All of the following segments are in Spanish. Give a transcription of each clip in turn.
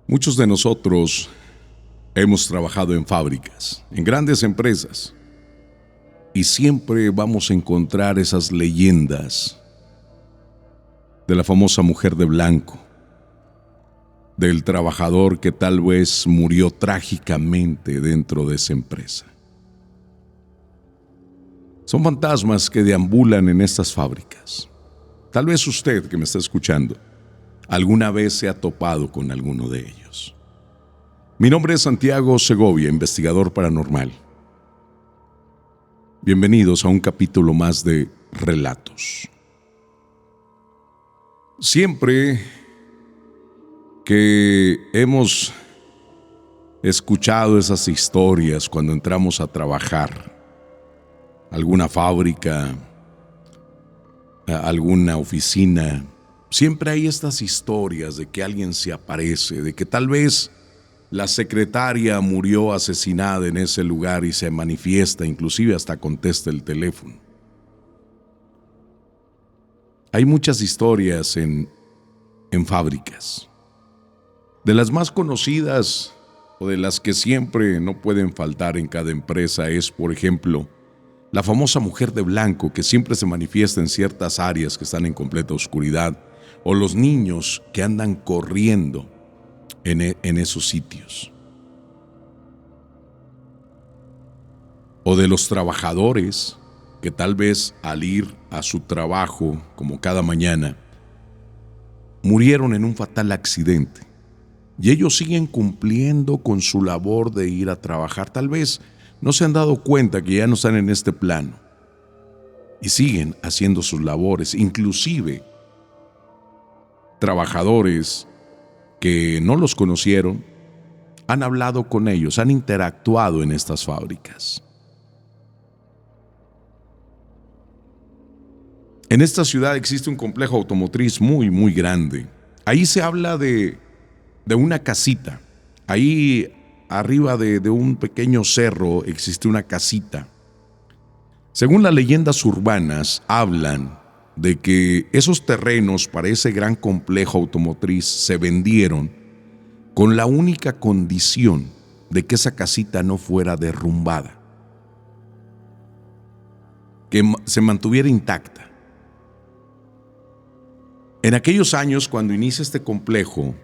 Muchos de nosotros hemos trabajado en fábricas, en grandes empresas, y siempre vamos a encontrar esas leyendas de la famosa mujer de blanco, del trabajador que tal vez murió trágicamente dentro de esa empresa. Son fantasmas que deambulan en estas fábricas. Tal vez usted que me está escuchando alguna vez se ha topado con alguno de ellos. Mi nombre es Santiago Segovia, investigador paranormal. Bienvenidos a un capítulo más de Relatos. Siempre que hemos escuchado esas historias cuando entramos a trabajar, alguna fábrica, alguna oficina, siempre hay estas historias de que alguien se aparece, de que tal vez la secretaria murió asesinada en ese lugar y se manifiesta, inclusive hasta contesta el teléfono. Hay muchas historias en fábricas. De las más conocidas o de las que siempre no pueden faltar en cada empresa es, por ejemplo, la famosa mujer de blanco que siempre se manifiesta en ciertas áreas que están en completa oscuridad, o los niños que andan corriendo en esos sitios. O de los trabajadores que tal vez al ir a su trabajo, como cada mañana, murieron en un fatal accidente. Y ellos siguen cumpliendo con su labor de ir a trabajar. Tal vez no se han dado cuenta que ya no están en este plano. Y siguen haciendo sus labores, inclusive trabajadores que no los conocieron, han hablado con ellos, han interactuado en estas fábricas. En esta ciudad existe un complejo automotriz muy, muy grande. Ahí se habla de una casita. Ahí arriba de un pequeño cerro existe una casita. Según las leyendas urbanas, hablan de que esos terrenos para ese gran complejo automotriz se vendieron con la única condición de que esa casita no fuera derrumbada, que se mantuviera intacta. En aquellos años, cuando inicia este complejo,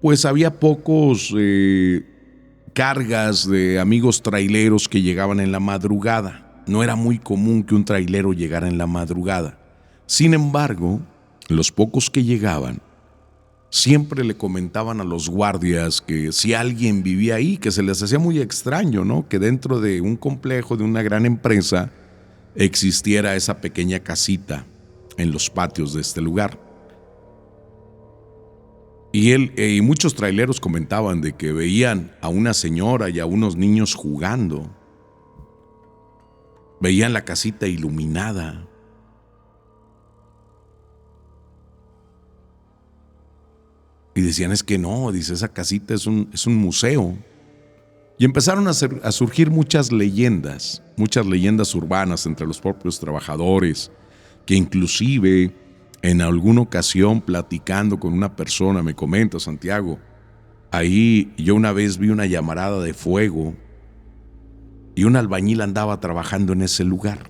pues había pocos cargas de amigos traileros que llegaban en la madrugada. No era muy común que un trailero llegara en la madrugada. Sin embargo, los pocos que llegaban siempre le comentaban a los guardias que si alguien vivía ahí, que se les hacía muy extraño, ¿no? Que dentro de un complejo, de una gran empresa, existiera esa pequeña casita en los patios de este lugar. Y muchos traileros comentaban de que veían a una señora y a unos niños jugando. Veían la casita iluminada. Y decían, es que no, dice, esa casita es un museo. Y empezaron a surgir muchas leyendas urbanas entre los propios trabajadores, que inclusive en alguna ocasión platicando con una persona me comenta, Santiago, ahí yo una vez vi una llamarada de fuego y un albañil andaba trabajando en ese lugar.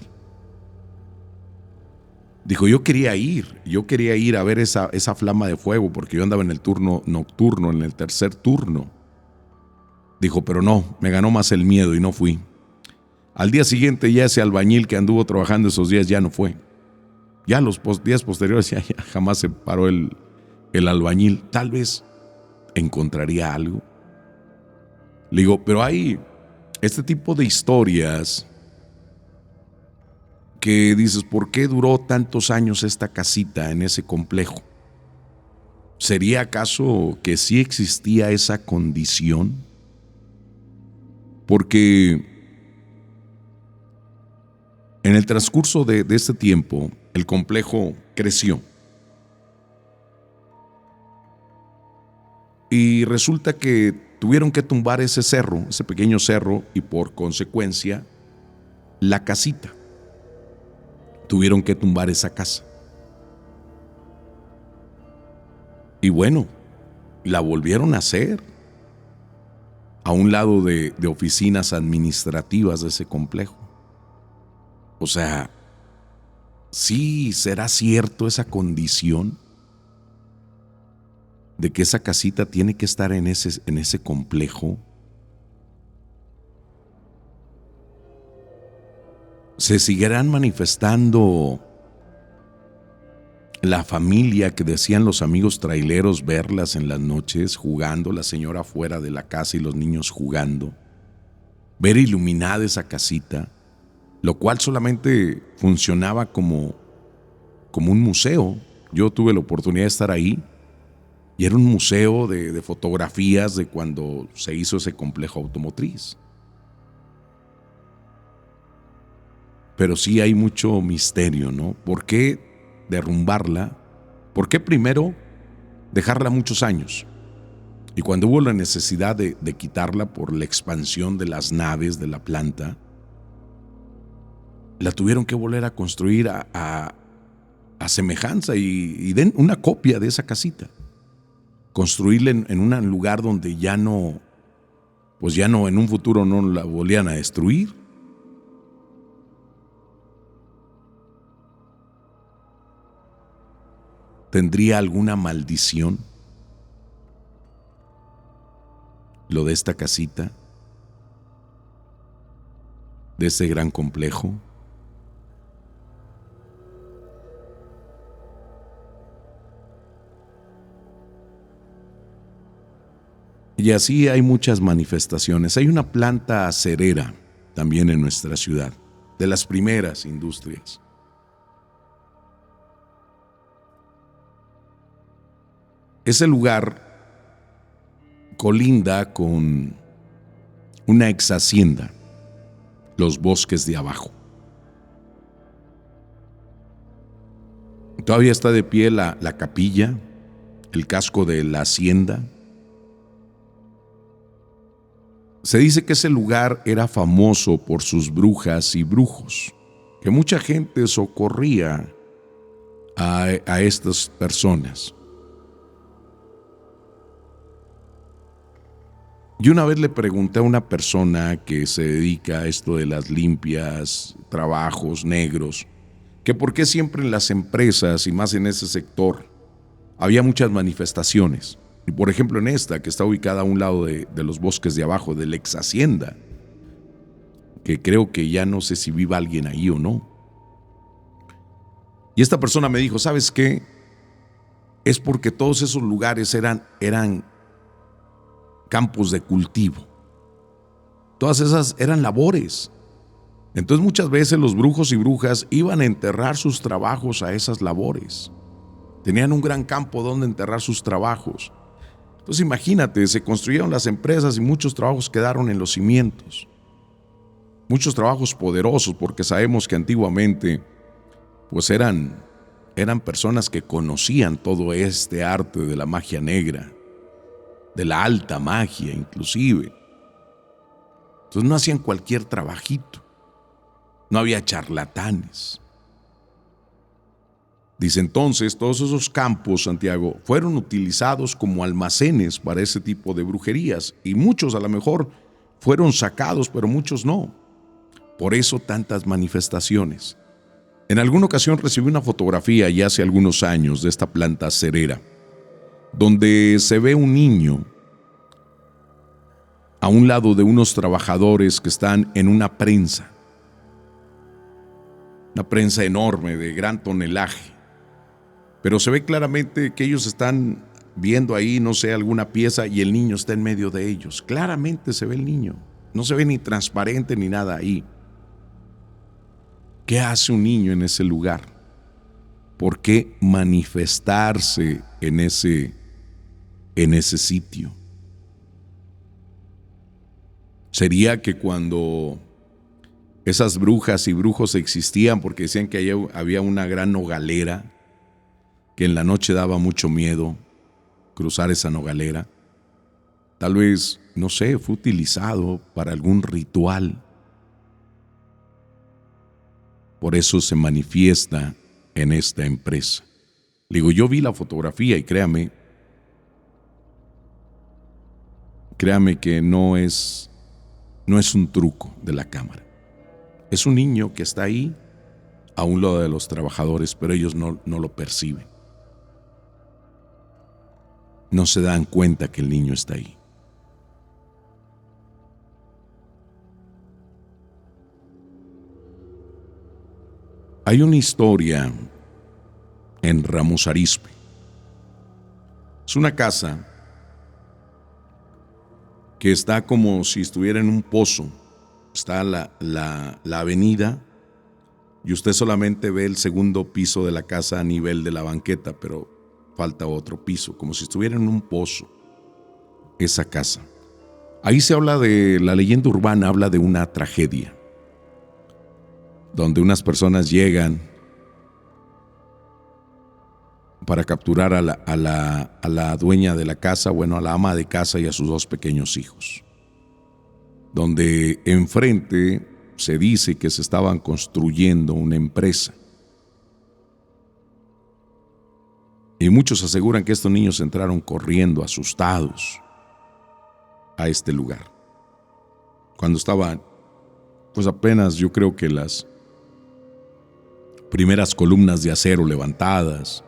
Dijo, yo quería ir a ver esa flama de fuego porque yo andaba en el turno nocturno, en el tercer turno. Dijo, pero no, me ganó más el miedo y no fui. Al día siguiente ya ese albañil que anduvo trabajando esos días ya no fue. Ya los días posteriores ya jamás se paró el albañil. Tal vez encontraría algo. Le digo, pero hay este tipo de historias que dices, ¿por qué duró tantos años esta casita en ese complejo? ¿Sería acaso que sí existía esa condición? Porque En el transcurso de este tiempo, el complejo creció. Y resulta que tuvieron que tumbar ese cerro, ese pequeño cerro, y por consecuencia, la casita. Tuvieron que tumbar esa casa. Y bueno, la volvieron a hacer a un lado de oficinas administrativas de ese complejo. O sea, ¿sí será cierto esa condición de que esa casita tiene que estar en ese complejo? ¿Se seguirán manifestando la familia que decían los amigos traileros verlas en las noches jugando, la señora fuera de la casa y los niños jugando? Ver iluminada esa casita, lo cual solamente funcionaba como un museo. Yo tuve la oportunidad de estar ahí y era un museo de fotografías de cuando se hizo ese complejo automotriz. Pero sí hay mucho misterio, ¿no? ¿Por qué derrumbarla? ¿Por qué primero dejarla muchos años? Y cuando hubo la necesidad de quitarla por la expansión de las naves de la planta, la tuvieron que volver a construir a semejanza y den una copia de esa casita. Construirla en un lugar donde ya no, en un futuro no la volvían a destruir. ¿Tendría alguna maldición lo de esta casita, de ese gran complejo? Y así hay muchas manifestaciones. Hay una planta acerera también en nuestra ciudad, de las primeras industrias. Ese lugar colinda con una ex hacienda, Los Bosques de Abajo. Todavía está de pie la capilla, el casco de la hacienda. Se dice que ese lugar era famoso por sus brujas y brujos, que mucha gente socorría a estas personas. Y una vez le pregunté a una persona que se dedica a esto de las limpias, trabajos negros, que por qué siempre en las empresas y más en ese sector había muchas manifestaciones. Y por ejemplo en esta, que está ubicada a un lado de Los Bosques de Abajo, de la ex hacienda, que creo que ya no sé si viva alguien ahí o no. Y esta persona me dijo, ¿sabes qué? Es porque todos esos lugares eran campos de cultivo. Todas esas eran labores. Entonces muchas veces los brujos y brujas iban a enterrar sus trabajos a esas labores. Tenían un gran campo donde enterrar sus trabajos. Entonces imagínate, se construyeron las empresas y muchos trabajos quedaron en los cimientos. Muchos trabajos poderosos, porque sabemos que antiguamente pues eran personas que conocían todo este arte de la magia negra, de la alta magia inclusive. Entonces no hacían cualquier trabajito, no había charlatanes. Dice entonces, todos esos campos, Santiago, fueron utilizados como almacenes para ese tipo de brujerías y muchos a lo mejor fueron sacados, pero muchos no. Por eso tantas manifestaciones. En alguna ocasión recibí una fotografía ya hace algunos años de esta planta acerera, donde se ve un niño a un lado de unos trabajadores que están en una prensa enorme de gran tonelaje. Pero se ve claramente que ellos están viendo ahí, no sé, alguna pieza y el niño está en medio de ellos. Claramente se ve el niño. No se ve ni transparente ni nada ahí. ¿Qué hace un niño en ese lugar? ¿Por qué manifestarse en ese sitio? ¿Sería que cuando Esas brujas y brujos existían porque decían que había una gran nogalera, que en la noche daba mucho miedo cruzar esa nogalera. Tal vez, no sé, fue utilizado para algún ritual. Por eso se manifiesta en esta empresa. Digo, yo vi la fotografía y créame que no es un truco de la cámara. Es un niño que está ahí a un lado de los trabajadores, pero ellos no lo perciben. No se dan cuenta que el niño está ahí. Hay una historia en Ramos Arizpe. Es una casa que está como si estuviera en un pozo. Está la avenida y usted solamente ve el segundo piso de la casa a nivel de la banqueta, pero falta otro piso, como si estuviera en un pozo esa casa. Ahí se habla de, la leyenda urbana habla de una tragedia, donde unas personas llegan para capturar a la dueña de la casa, bueno, a la ama de casa y a sus 2 pequeños hijos. Donde enfrente se dice que se estaban construyendo una empresa. Y muchos aseguran que estos niños entraron corriendo, asustados, a este lugar. Cuando estaban, pues apenas yo creo que las primeras columnas de acero levantadas.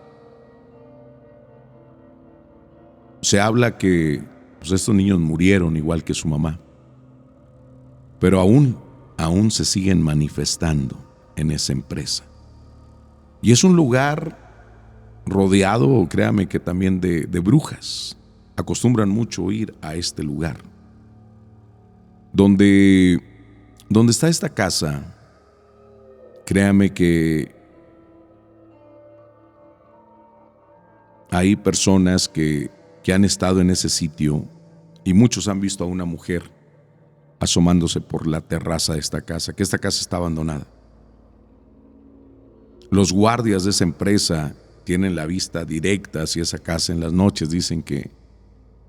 Se habla que pues estos niños murieron igual que su mamá. Pero aún se siguen manifestando en esa empresa. Y es un lugar rodeado, créame que también de brujas. Acostumbran mucho ir a este lugar. Donde está esta casa, créame que hay personas que han estado en ese sitio y muchos han visto a una mujer asomándose por la terraza de esta casa, que esta casa está abandonada. Los guardias de esa empresa tienen la vista directa hacia esa casa en las noches. Dicen que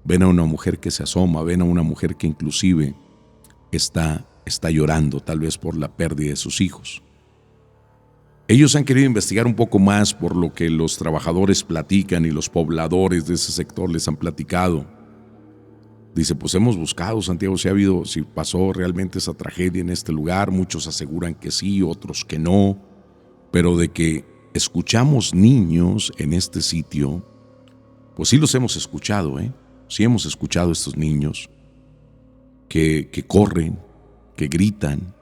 ven a una mujer que se asoma, ven a una mujer que inclusive está llorando, tal vez por la pérdida de sus hijos. Ellos han querido investigar un poco más por lo que los trabajadores platican y los pobladores de ese sector les han platicado. Dice, pues hemos buscado, Santiago, si pasó realmente esa tragedia en este lugar. Muchos aseguran que sí, otros que no. Pero de que escuchamos niños en este sitio, pues sí los hemos escuchado, Sí hemos escuchado a estos niños que corren, que gritan.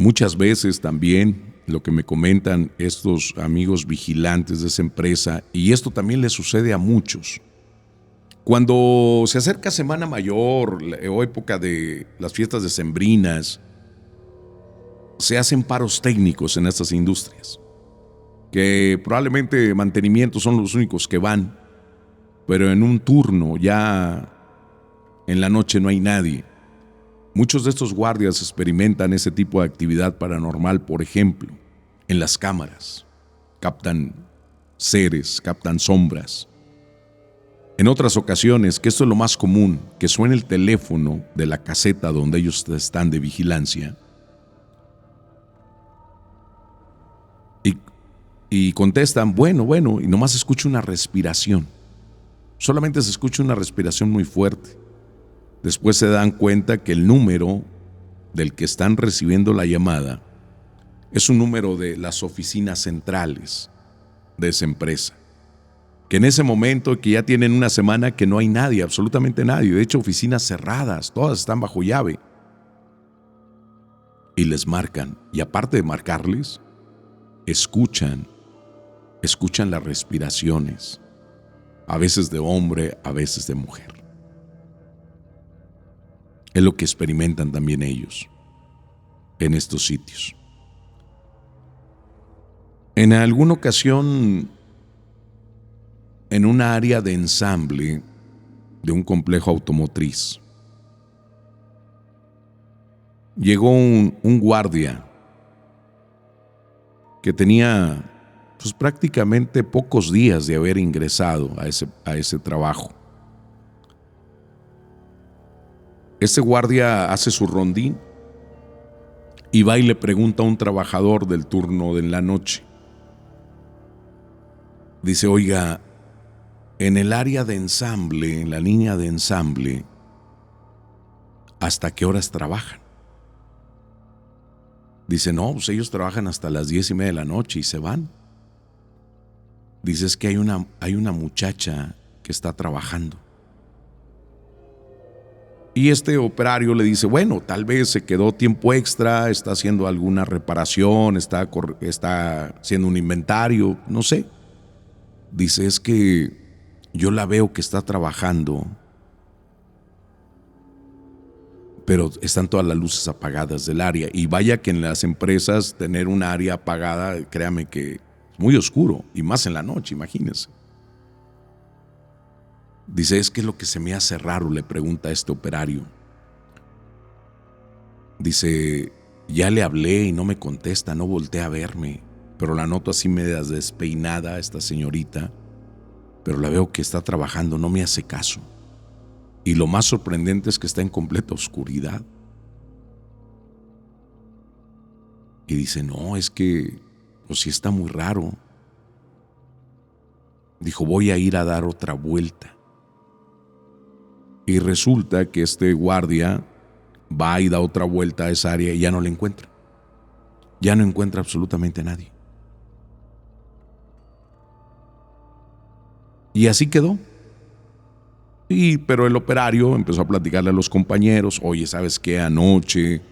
Muchas veces también lo que me comentan estos amigos vigilantes de esa empresa, y esto también le sucede a muchos, cuando se acerca Semana Mayor o época de las fiestas decembrinas, se hacen paros técnicos en estas industrias, que probablemente mantenimiento son los únicos que van, pero en un turno ya en la noche no hay nadie. Muchos de estos guardias experimentan ese tipo de actividad paranormal, por ejemplo, en las cámaras. Captan seres, captan sombras. En otras ocasiones, que esto es lo más común, que suene el teléfono de la caseta donde ellos están de vigilancia y contestan, bueno, y nomás se escucha una respiración. Solamente se escucha una respiración muy fuerte. Después se dan cuenta que el número del que están recibiendo la llamada es un número de las oficinas centrales de esa empresa. Que en ese momento, que ya tienen una semana que no hay nadie, absolutamente nadie. De hecho, oficinas cerradas, todas están bajo llave. Y les marcan. Y aparte de marcarles, escuchan las respiraciones. A veces de hombre, a veces de mujer. Es lo que experimentan también ellos en estos sitios. En alguna ocasión, en una área de ensamble, de un complejo automotriz. Llegó un guardia que tenía pues prácticamente pocos días de haber ingresado a ese trabajo. Ese guardia hace su rondín y va y le pregunta a un trabajador del turno de la noche. Dice, oiga, en el área de ensamble, en la línea de ensamble, ¿hasta qué horas trabajan? Dice, no, pues ellos trabajan hasta las 10:30 de la noche y se van. Dice, es que hay una muchacha que está trabajando. Y este operario le dice, bueno, tal vez se quedó tiempo extra, está haciendo alguna reparación, está haciendo un inventario, no sé. Dice, es que yo la veo que está trabajando, pero están todas las luces apagadas del área. Y vaya que en las empresas tener un área apagada, créame que es muy oscuro, y más en la noche, imagínense. Dice, es que es lo que se me hace raro, le pregunta a este operario. Dice, ya le hablé y no me contesta, no voltea a verme, pero la noto así media despeinada esta señorita, pero la veo que está trabajando, no me hace caso. Y lo más sorprendente es que está en completa oscuridad. Y dice, no, es que, pues sí está muy raro. Dijo, voy a ir a dar otra vuelta. Y resulta que este guardia va y da otra vuelta a esa área y ya no la encuentra. Ya no encuentra absolutamente a nadie. Y así quedó. Pero el operario empezó a platicarle a los compañeros, oye, ¿sabes qué? Anoche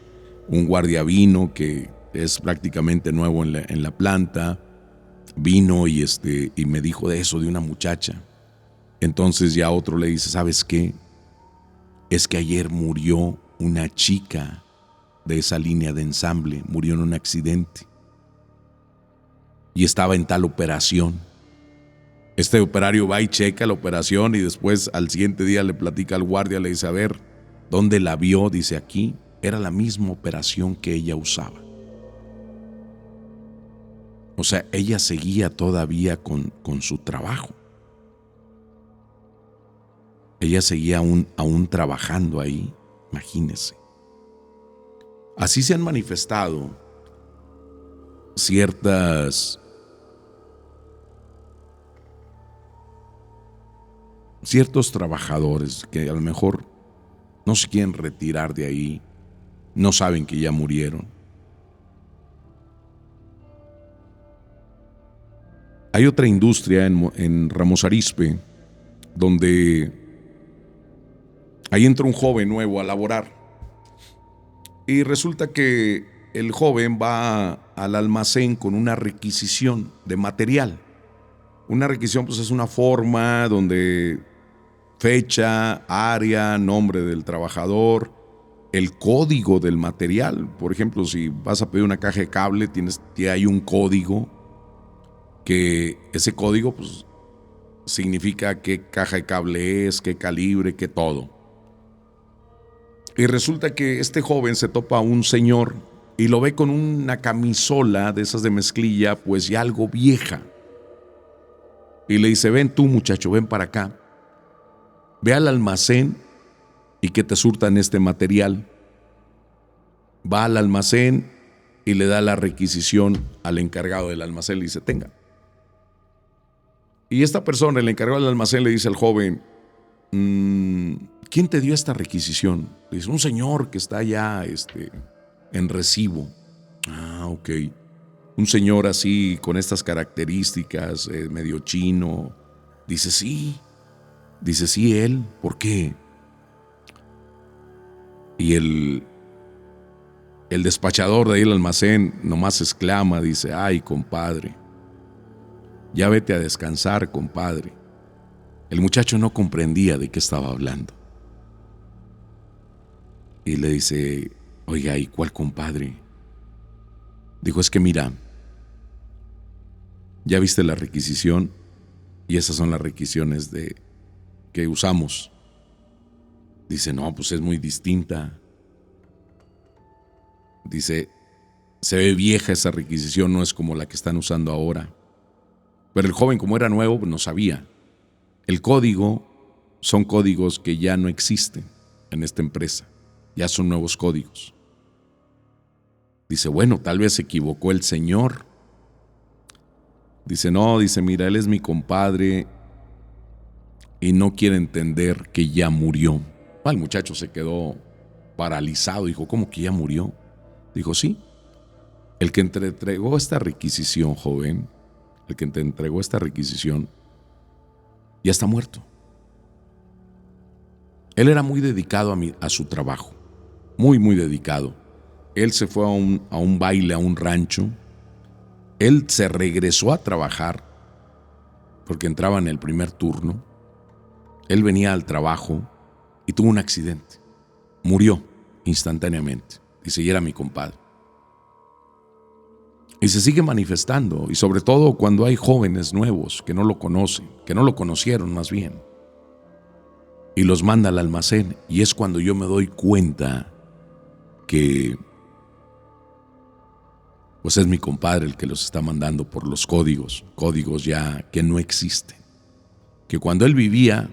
un guardia vino que es prácticamente nuevo en la planta, vino y me dijo de eso, de una muchacha. Entonces ya otro le dice, ¿sabes qué? Es que ayer murió una chica de esa línea de ensamble, murió en un accidente y estaba en tal operación. Este operario va y checa la operación y después al siguiente día le platica al guardia, le dice, a ver, ¿dónde la vio? Dice, aquí, era la misma operación que ella usaba. O sea, ella seguía todavía con su trabajo. Ella seguía aún trabajando ahí, imagínense. Así se han manifestado ciertos trabajadores que a lo mejor no se quieren retirar de ahí, no saben que ya murieron. Hay otra industria en Ramos Arizpe donde ahí entra un joven nuevo a laborar y resulta que el joven va al almacén con una requisición de material. Una requisición pues es una forma donde fecha, área, nombre del trabajador, el código del material. Por ejemplo, si vas a pedir una caja de cable, hay un código, que ese código pues significa qué caja de cable es, qué calibre, qué todo. Y resulta que este joven se topa a un señor y lo ve con una camisola de esas de mezclilla, pues ya algo vieja. Y le dice, ven tú muchacho, ven para acá. Ve al almacén y que te surtan este material. Va al almacén y le da la requisición al encargado del almacén, le dice, tenga. Y esta persona, el encargado del almacén, le dice al joven, ¿quién te dio esta requisición? Le dice, un señor que está allá en recibo. Ah, ok. Un señor así, con estas características, medio chino. Dice, sí. Dice, sí, él. ¿Por qué? Y el despachador de ahí del almacén nomás exclama, dice, ay, compadre, ya vete a descansar, compadre. El muchacho no comprendía de qué estaba hablando. Y le dice, oiga, ¿y cuál compadre? Dijo, es que mira, ya viste la requisición y esas son las requisiciones que usamos. Dice, no, pues es muy distinta. Dice, se ve vieja esa requisición, no es como la que están usando ahora. Pero el joven, como era nuevo, pues no sabía. El código son códigos que ya no existen en esta empresa. Ya son nuevos códigos. Dice, bueno, tal vez se equivocó el señor. Dice, no, dice, mira, él es mi compadre y no quiere entender que ya murió. El muchacho se quedó paralizado. Dijo, ¿cómo que ya murió? Dijo, sí. El que te entregó esta requisición, joven, el que te entregó esta requisición, ya está muerto. Él era muy dedicado a su trabajo, muy, muy dedicado. Él se fue a un baile, a un rancho. Él se regresó a trabajar porque entraba en el primer turno. Él venía al trabajo y tuvo un accidente. Murió instantáneamente. Dice, y era mi compadre. Y se sigue manifestando, y sobre todo cuando hay jóvenes nuevos que no lo conocen, que no lo conocieron más bien, y los manda al almacén, y es cuando yo me doy cuenta que pues es mi compadre el que los está mandando por los códigos ya que no existen. Que cuando él vivía,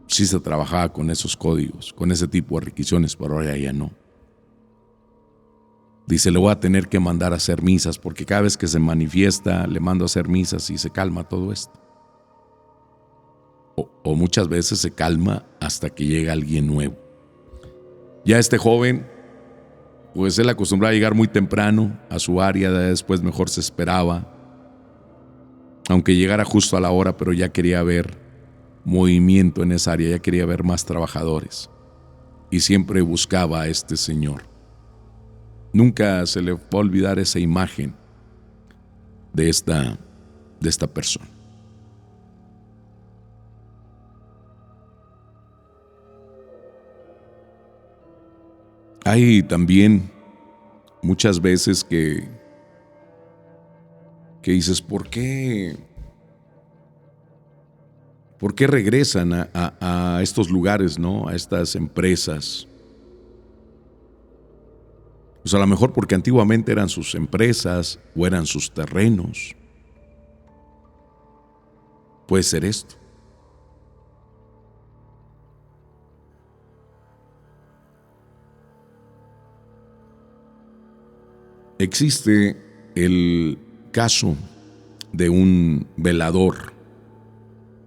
sí se trabajaba con esos códigos, con ese tipo de requisiciones, pero ahora ya no. Dice, le voy a tener que mandar a hacer misas, porque cada vez que se manifiesta, le mando a hacer misas y se calma todo esto. O muchas veces se calma hasta que llega alguien nuevo. Ya este joven, pues él acostumbraba a llegar muy temprano a su área, después mejor se esperaba, aunque llegara justo a la hora, pero ya quería ver movimiento en esa área, ya quería ver más trabajadores. Y siempre buscaba a este señor. Nunca se le va a olvidar esa imagen de esta persona. Hay también muchas veces que dices, ¿por qué regresan a estos lugares, ¿no? A estas empresas. Pues a lo mejor porque antiguamente eran sus empresas o eran sus terrenos. Puede ser esto. Existe el caso de un velador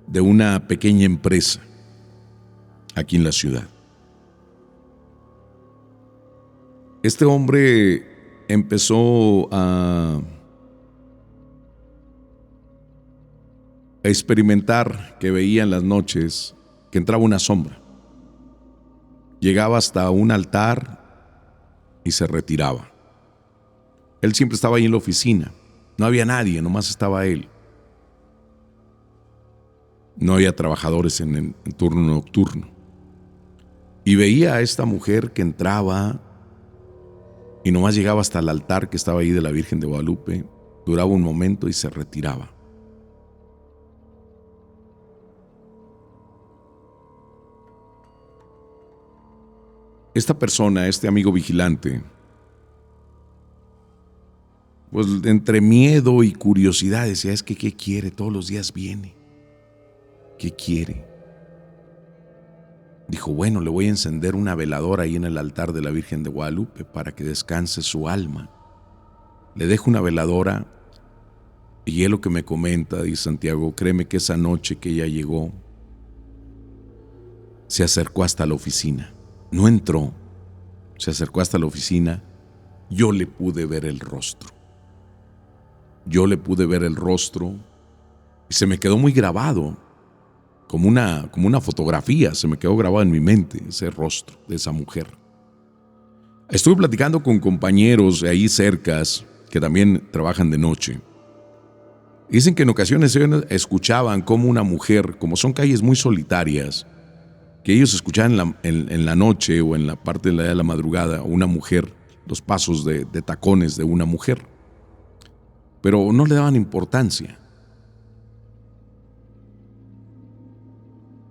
de una pequeña empresa aquí en la ciudad. Este hombre empezó a experimentar que veía en las noches que entraba una sombra. Llegaba hasta un altar y se retiraba. Él siempre estaba ahí en la oficina. No había nadie, nomás estaba él. No había trabajadores en el turno nocturno. Y veía a esta mujer que entraba y nomás llegaba hasta el altar que estaba ahí de la Virgen de Guadalupe, duraba un momento y se retiraba. Esta persona, este amigo vigilante, pues entre miedo y curiosidad decía, es que ¿qué quiere? Todos los días viene. ¿Qué quiere? Dijo, bueno, le voy a encender una veladora ahí en el altar de la Virgen de Guadalupe para que descanse su alma. Le dejo una veladora y él lo que me comenta, dice Santiago, créeme que esa noche que ella llegó, se acercó hasta la oficina. No entró, se acercó hasta la oficina. Yo le pude ver el rostro. Yo le pude ver el rostro y se me quedó muy grabado, como una fotografía, se me quedó grabado en mi mente ese rostro de esa mujer. Estuve platicando con compañeros de ahí cercas que también trabajan de noche. Dicen que en ocasiones ellos escuchaban como una mujer, como son calles muy solitarias, que ellos escuchaban en la noche o en la parte de la madrugada una mujer, los pasos de tacones de una mujer. Pero no le daban importancia.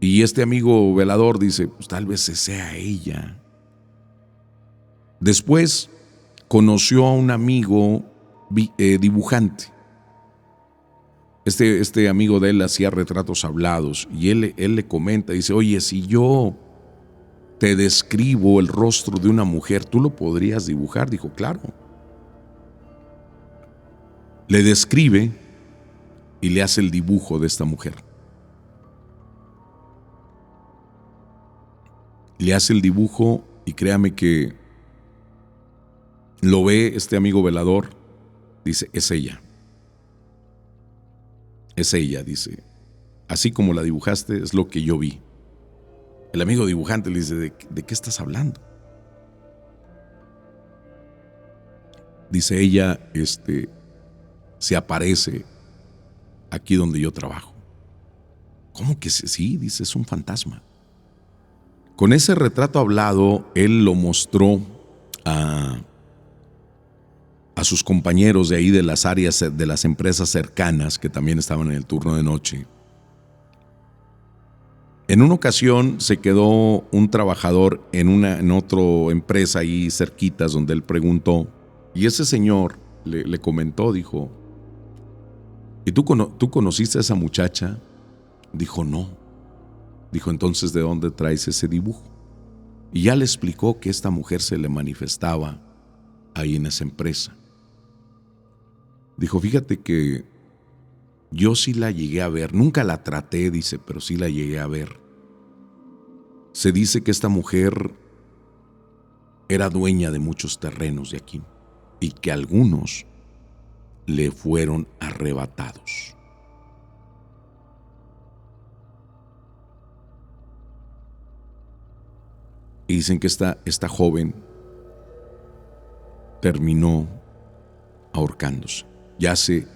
Y este amigo velador dice, pues tal vez sea ella. Después conoció a un amigo dibujante. Este amigo de él hacía retratos hablados y él le comenta, dice, oye, si yo te describo el rostro de una mujer, ¿tú lo podrías dibujar? Dijo, claro. Le describe y le hace el dibujo de esta mujer. Le hace el dibujo y créame que lo ve este amigo velador, dice, es ella. Es ella, dice. Así como la dibujaste, es lo que yo vi. El amigo dibujante le dice, ¿de qué estás hablando? Dice ella, se aparece aquí donde yo trabajo. ¿Cómo que sí? Dice, es un fantasma. Con ese retrato hablado, él lo mostró a sus compañeros de ahí de las áreas de las empresas cercanas que también estaban en el turno de noche. En una ocasión se quedó un trabajador en otra empresa ahí cerquitas donde él preguntó y ese señor le comentó, dijo, ¿y tú conociste a esa muchacha? Dijo, no. Dijo, entonces, ¿de dónde traes ese dibujo? Y ya le explicó que esta mujer se le manifestaba ahí en esa empresa. Dijo, fíjate que yo sí la llegué a ver, nunca la traté, dice, pero sí la llegué a ver. Se dice que esta mujer era dueña de muchos terrenos de aquí y que algunos le fueron arrebatados. Y dicen que esta joven terminó ahorcándose. Ya hace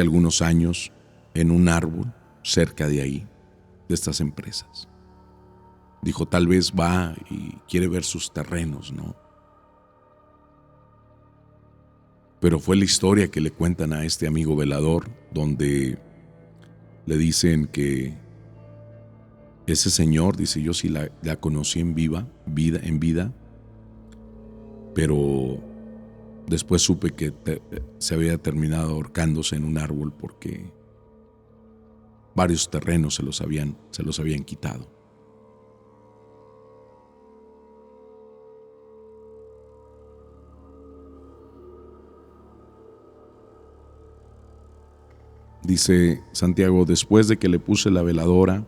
algunos años, en un árbol cerca de ahí, de estas empresas. Dijo, tal vez va y quiere ver sus terrenos, ¿no? Pero fue la historia que le cuentan a este amigo velador, donde le dicen que ese señor, dice, yo sí la conocí en vida, pero después supe que se había terminado ahorcándose en un árbol porque varios terrenos se los habían quitado. Dice Santiago, después de que le puse la veladora,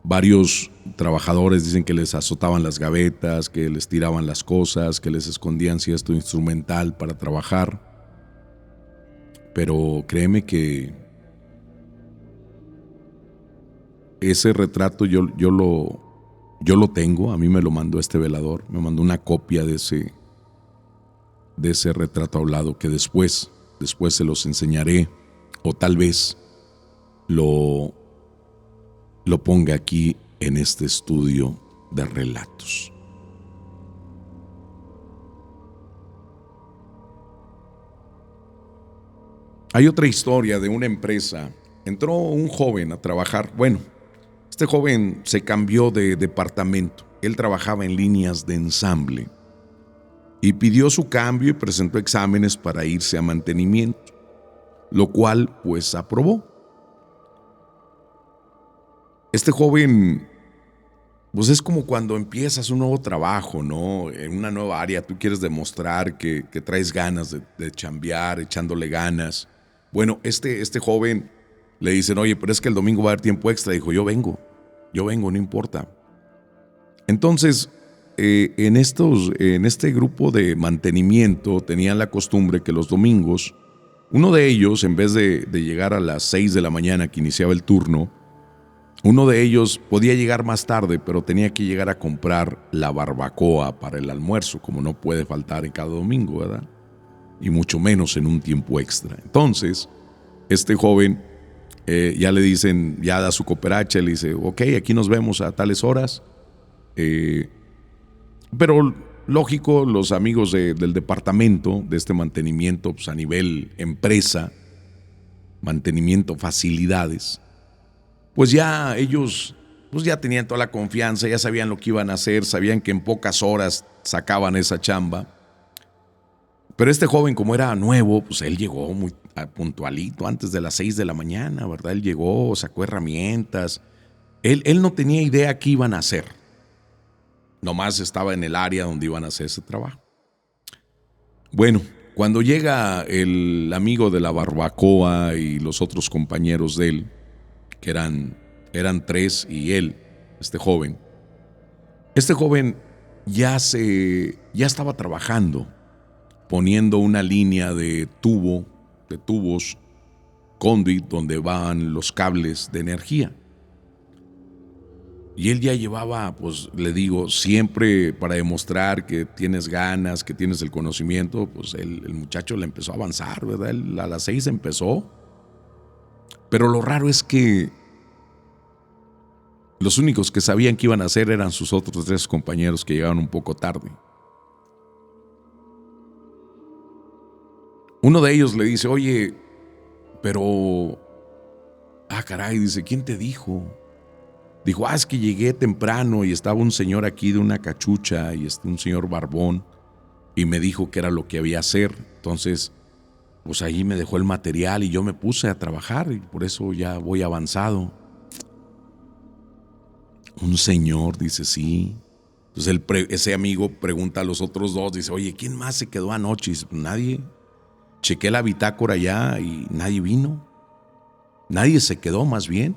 varios trabajadores dicen que les azotaban las gavetas, que les tiraban las cosas, que les escondían cierto instrumental para trabajar. Pero créeme que ese retrato yo lo tengo, a mí me lo mandó este velador, me mandó una copia de ese retrato hablado que después se los enseñaré o tal vez lo ponga aquí en este estudio de relatos. Hay otra historia de una empresa. Entró un joven a trabajar. Bueno, este joven se cambió de departamento. Él trabajaba en líneas de ensamble y pidió su cambio y presentó exámenes para irse a mantenimiento, lo cual pues aprobó. Este joven, pues es como cuando empiezas un nuevo trabajo, ¿no? En una nueva área, tú quieres demostrar que traes ganas de chambear, echándole ganas. Bueno, este joven le dicen, oye, pero es que el domingo va a haber tiempo extra. Dijo, yo vengo, no importa. Entonces, en este grupo de mantenimiento tenían la costumbre que los domingos, uno de ellos, en vez de llegar a las 6 de la mañana que iniciaba el turno, uno de ellos podía llegar más tarde, pero tenía que llegar a comprar la barbacoa para el almuerzo, como no puede faltar en cada domingo, ¿verdad? Y mucho menos en un tiempo extra. Entonces, este joven ya le dicen, ya da su cooperacha, le dice, ok, aquí nos vemos a tales horas. Pero lógico, los amigos del departamento de este mantenimiento, pues a nivel empresa, mantenimiento, facilidades, Pues ya ellos pues ya tenían toda la confianza, ya sabían lo que iban a hacer, sabían que en pocas horas sacaban esa chamba. Pero este joven, como era nuevo, pues él llegó muy puntualito, antes de las 6 de la mañana, ¿verdad? Él llegó, sacó herramientas. Él no tenía idea qué iban a hacer. Nomás estaba en el área donde iban a hacer ese trabajo. Bueno, cuando llega el amigo de la barbacoa y los otros compañeros de él, que eran tres, y él, este joven ya estaba trabajando, poniendo una línea de tubos, conduit, donde van los cables de energía. Y él ya llevaba, pues le digo, siempre para demostrar que tienes ganas, que tienes el conocimiento, pues el muchacho le empezó a avanzar, ¿verdad? Él a las 6 empezó. Pero lo raro es que los únicos que sabían qué iban a hacer eran sus otros 3 compañeros, que llegaron un poco tarde. Uno de ellos le dice, oye, pero... caray, dice, ¿quién te dijo? Dijo, es que llegué temprano y estaba un señor aquí de una cachucha y un señor barbón y me dijo que era lo que había hacer. Entonces, pues ahí me dejó el material y yo me puse a trabajar y por eso ya voy avanzado. Un señor, dice, sí. Entonces ese amigo pregunta a los otros 2, dice, oye, ¿quién más se quedó anoche? Y dice, nadie. Chequé la bitácora ya y nadie vino. Nadie se quedó, más bien.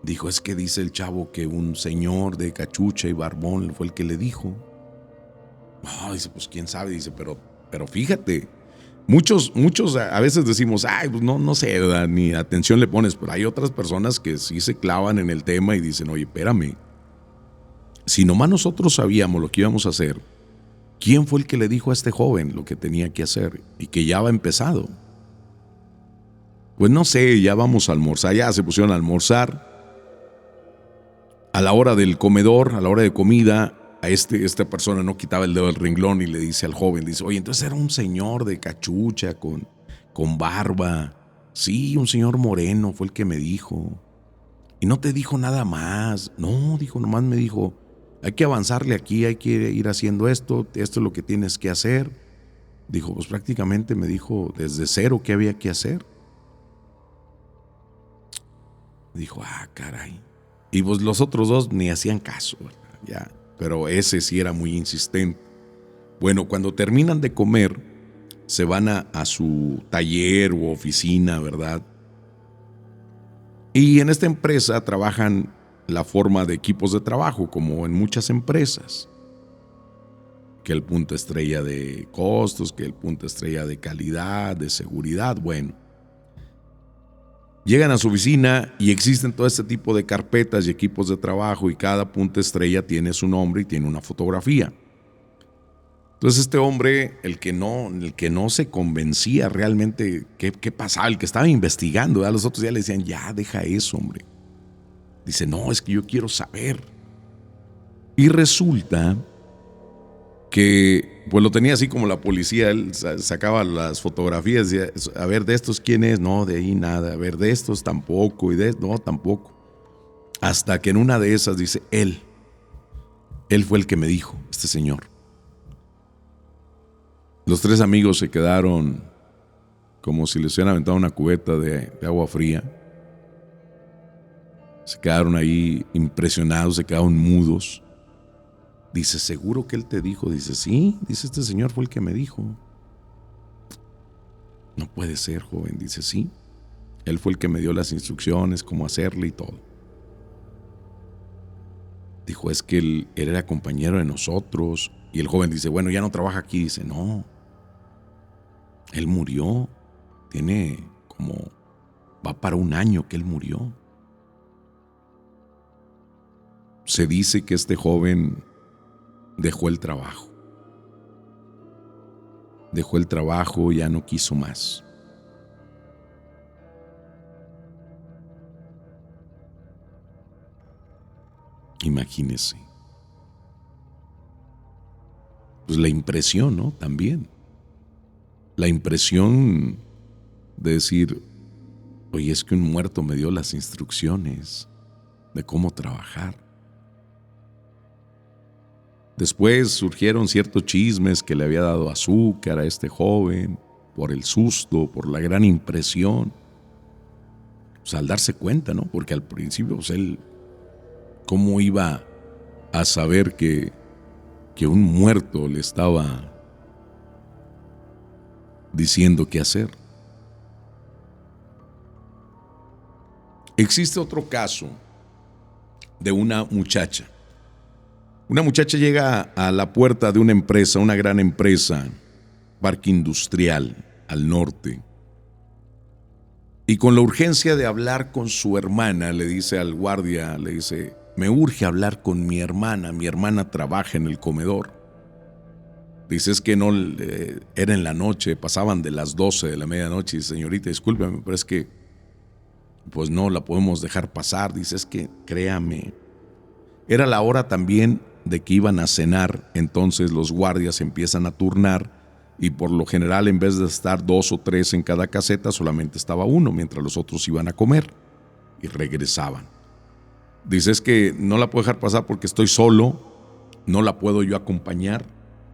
Dijo, es que dice el chavo que un señor de cachucha y barbón fue el que le dijo. Dice, pues quién sabe, dice, pero fíjate, muchos a veces decimos, pues no sé, ¿verdad? Ni atención le pones, pero hay otras personas que sí se clavan en el tema y dicen, oye, espérame, si nomás nosotros sabíamos lo que íbamos a hacer, ¿quién fue el que le dijo a este joven lo que tenía que hacer y que ya va empezado? Pues no sé, ya vamos a almorzar, ya se pusieron a almorzar. A la hora del comedor, a la hora de comida, esta persona no quitaba el dedo del renglón y le dice al joven, dice, oye, entonces era un señor de cachucha con barba. Sí, un señor moreno fue el que me dijo. Y no te dijo nada más. No, dijo, nomás me dijo, hay que avanzarle aquí, hay que ir haciendo esto es lo que tienes que hacer. Dijo, pues prácticamente me dijo desde cero qué había que hacer. Dijo, caray. Y pues los otros 2 ni hacían caso, ¿verdad? Ya, pero ese sí era muy insistente. Bueno, cuando terminan de comer, se van a su taller u oficina, ¿verdad? Y en esta empresa trabajan la forma de equipos de trabajo, como en muchas empresas. Que el punto estrella de costos, que el punto estrella de calidad, de seguridad, bueno. Llegan a su oficina y existen todo este tipo de carpetas y equipos de trabajo y cada punto estrella tiene su nombre y tiene una fotografía. Entonces este hombre, el que no se convencía realmente qué pasaba, el que estaba investigando, a los otros ya le decían, ya deja eso, hombre. Dice, no, es que yo quiero saber. Y resulta que pues lo tenía así como la policía, él sacaba las fotografías y decía, a ver, de estos quién es, no, de ahí nada, a ver, de estos tampoco, y no, tampoco. Hasta que en una de esas dice, él fue el que me dijo, este señor. Los 3 amigos se quedaron como si les hubieran aventado una cubeta de agua fría. Se quedaron ahí impresionados, se quedaron mudos. Dice, ¿seguro que él te dijo? Dice, sí, dice, este señor fue el que me dijo. No puede ser, joven. Dice, sí, él fue el que me dio las instrucciones, cómo hacerle y todo. Dijo, es que él era compañero de nosotros. Y el joven dice, bueno, ya no trabaja aquí. Dice, no, él murió. Va para 1 año que él murió. Se dice que este joven dejó el trabajo. Dejó el trabajo, ya no quiso más. Imagínese. Pues la impresión, ¿no? También. La impresión de decir, Oye, es que un muerto me dio las instrucciones de cómo trabajar. Después surgieron ciertos chismes que le había dado azúcar a este joven por el susto, por la gran impresión. Pues al darse cuenta, ¿no? Porque al principio, pues él, ¿cómo iba a saber que un muerto le estaba diciendo qué hacer? Existe otro caso de una muchacha. Una muchacha llega a la puerta de una empresa, una gran empresa, parque industrial al norte, y con la urgencia de hablar con su hermana, le dice al guardia, le dice, me urge hablar con mi hermana trabaja en el comedor. Dice, es que no, era en la noche, pasaban de las 12 de la medianoche, y dice, señorita, discúlpeme, pero es que, pues no la podemos dejar pasar. Dice, es que, créame, era la hora también de que iban a cenar, entonces los guardias empiezan a turnar y por lo general en vez de estar 2 o 3 en cada caseta solamente estaba uno mientras los otros iban a comer y regresaban. Dice, es que no la puedo dejar pasar porque estoy solo, no la puedo yo acompañar,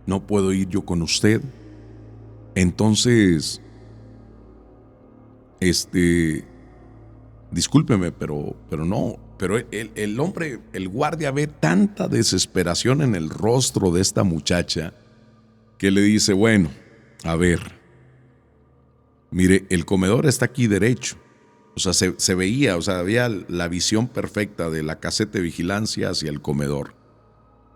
no puedo ir yo con usted. Entonces, discúlpeme, pero no. Pero el hombre, el guardia, ve tanta desesperación en el rostro de esta muchacha que le dice, bueno, a ver, mire, el comedor está aquí derecho. O sea, se veía, o sea, había la visión perfecta de la caseta de vigilancia hacia el comedor.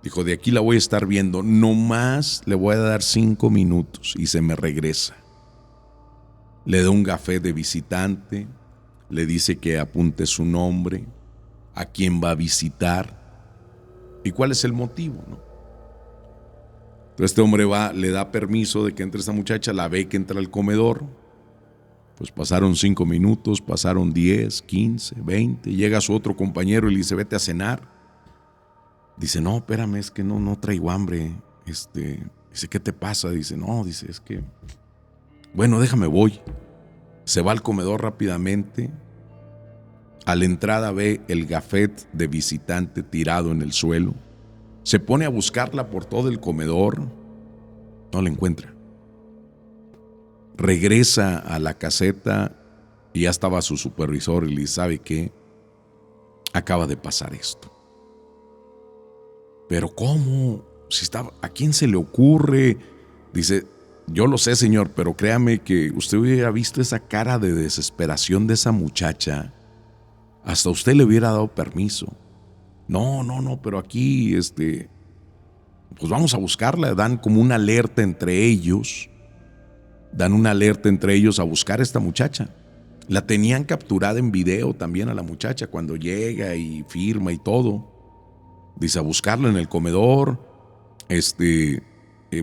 Dijo, de aquí la voy a estar viendo, nomás le voy a dar 5 minutos y se me regresa. Le da un café de visitante, le dice que apunte su nombre, a quién va a visitar y cuál es el motivo, ¿no? Entonces este hombre va, le da permiso de que entre esta muchacha, la ve que entra al comedor. Pues pasaron 5 minutos, pasaron 10, 15, 20, llega su otro compañero y le dice, vete a cenar. Dice, no, espérame, es que no traigo hambre. Dice, ¿qué te pasa? Dice, no, dice, es que, bueno, déjame voy. Se va al comedor rápidamente. A la entrada ve el gafet de visitante tirado en el suelo. Se pone a buscarla por todo el comedor. No la encuentra. Regresa a la caseta y ya estaba su supervisor y le dice, ¿sabe qué? Acaba de pasar esto. ¿Pero cómo? Si estaba, ¿a quién se le ocurre? Dice, yo lo sé, señor, pero créame que usted hubiera visto esa cara de desesperación de esa muchacha. Hasta usted le hubiera dado permiso. No, pero aquí, pues vamos a buscarla. Dan como una alerta entre ellos. Dan una alerta entre ellos a buscar a esta muchacha. La tenían capturada en video también a la muchacha cuando llega y firma y todo. Dice, a buscarla en el comedor,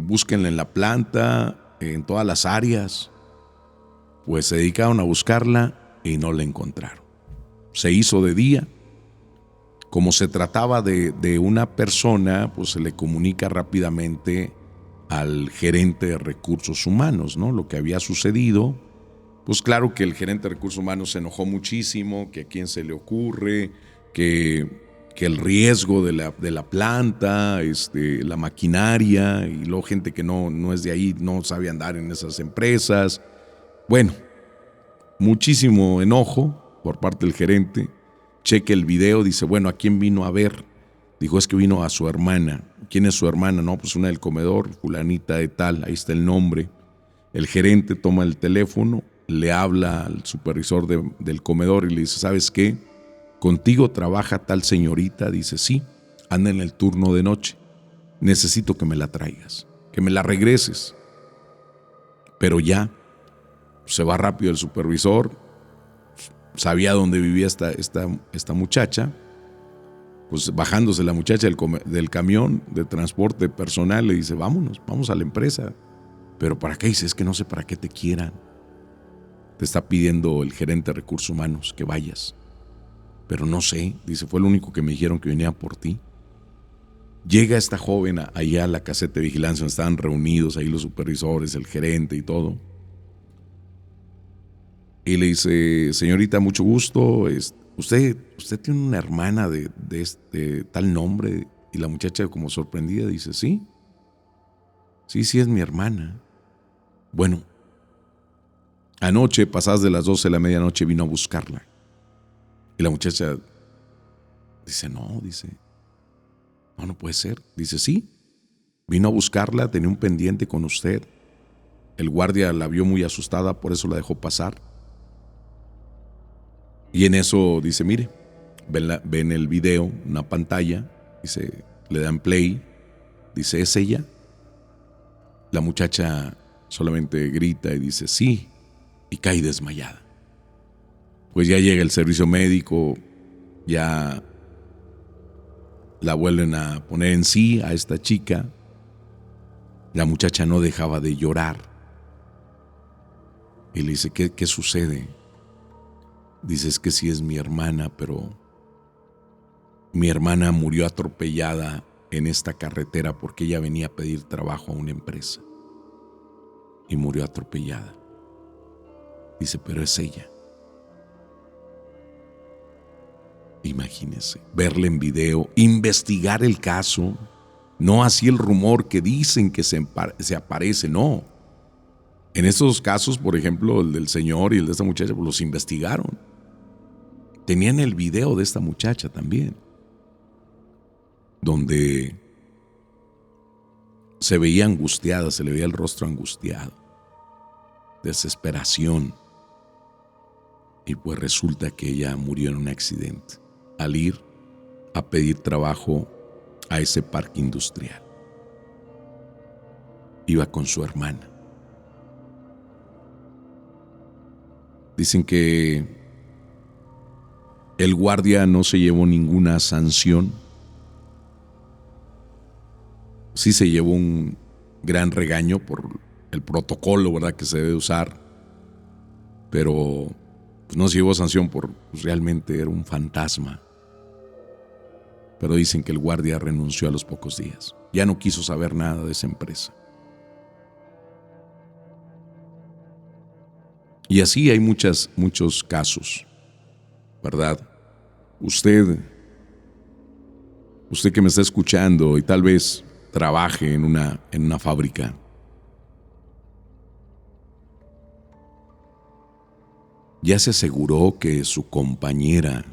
búsquenla en la planta, en todas las áreas. Pues se dedicaron a buscarla y no la encontraron. Se hizo de día. Como se trataba de una persona, pues se le comunica rápidamente al gerente de recursos humanos, ¿no? Lo que había sucedido. Pues claro que el gerente de recursos humanos se enojó muchísimo, que a quién se le ocurre, que el riesgo de la planta, la maquinaria, y luego gente que no es de ahí, no sabe andar en esas empresas. Bueno, muchísimo enojo por parte del gerente. Cheque el video, dice, bueno, ¿a quién vino a ver? Dijo, es que vino a su hermana. ¿Quién es su hermana? No, pues una del comedor, fulanita de tal, ahí está el nombre. El gerente toma el teléfono, le habla al supervisor del comedor y le dice, ¿sabes qué? ¿Contigo trabaja tal señorita? Dice, sí, anda en el turno de noche. Necesito que me la traigas, que me la regreses. Pero ya, se va rápido el supervisor, sabía dónde vivía esta muchacha. Pues bajándose la muchacha del camión de transporte personal, le dice, vamos a la empresa. ¿Pero para qué? Dice, es que no sé para qué te quieran. Te está pidiendo el gerente de recursos humanos que vayas. Pero no sé, dice, fue lo único que me dijeron que venía por ti. Llega esta joven allá a la caseta de vigilancia, donde estaban reunidos ahí los supervisores, el gerente y todo. Y le dice, señorita, mucho gusto, usted tiene una hermana de tal nombre. Y la muchacha, como sorprendida, dice, sí, es mi hermana. Bueno, anoche, pasadas de las 12 de la medianoche, vino a buscarla. Y la muchacha dice, no puede ser. Dice, sí, vino a buscarla, tenía un pendiente con usted. El guardia la vio muy asustada, por eso la dejó pasar. Y en eso dice, mire, ven el video, una pantalla, dice, le dan play, dice, ¿es ella? La muchacha solamente grita y dice, sí, y cae desmayada. Pues ya llega el servicio médico, ya la vuelven a poner en sí a esta chica. La muchacha no dejaba de llorar. Y le dice, ¿qué sucede? Dice, es que sí es mi hermana, pero mi hermana murió atropellada en esta carretera porque ella venía a pedir trabajo a una empresa. Y murió atropellada. Dice, pero es ella. Imagínense, verla en video, investigar el caso, no así el rumor que dicen que se aparece, no. En estos casos, por ejemplo, el del señor y el de esta muchacha, pues los investigaron. Tenían el video de esta muchacha también, donde se veía angustiada, se le veía el rostro angustiado, desesperación. Y pues resulta que ella murió en un accidente al ir a pedir trabajo a ese parque industrial. Iba con su hermana. Dicen que el guardia no se llevó ninguna sanción. Sí se llevó un gran regaño por el protocolo, ¿verdad?, que se debe usar, pero pues no se llevó sanción por realmente era un fantasma. Pero dicen que el guardia renunció a los pocos días. Ya no quiso saber nada de esa empresa. Y así hay muchos casos, ¿verdad? Usted que me está escuchando y tal vez trabaje en una fábrica, ¿ya se aseguró que su compañera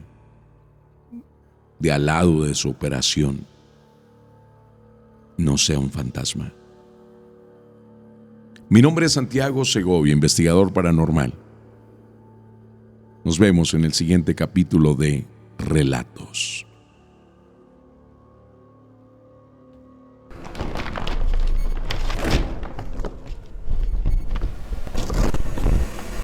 de al lado de su operación no sea un fantasma? Mi nombre es Santiago Segovia, investigador paranormal. Nos vemos en el siguiente capítulo de Relatos.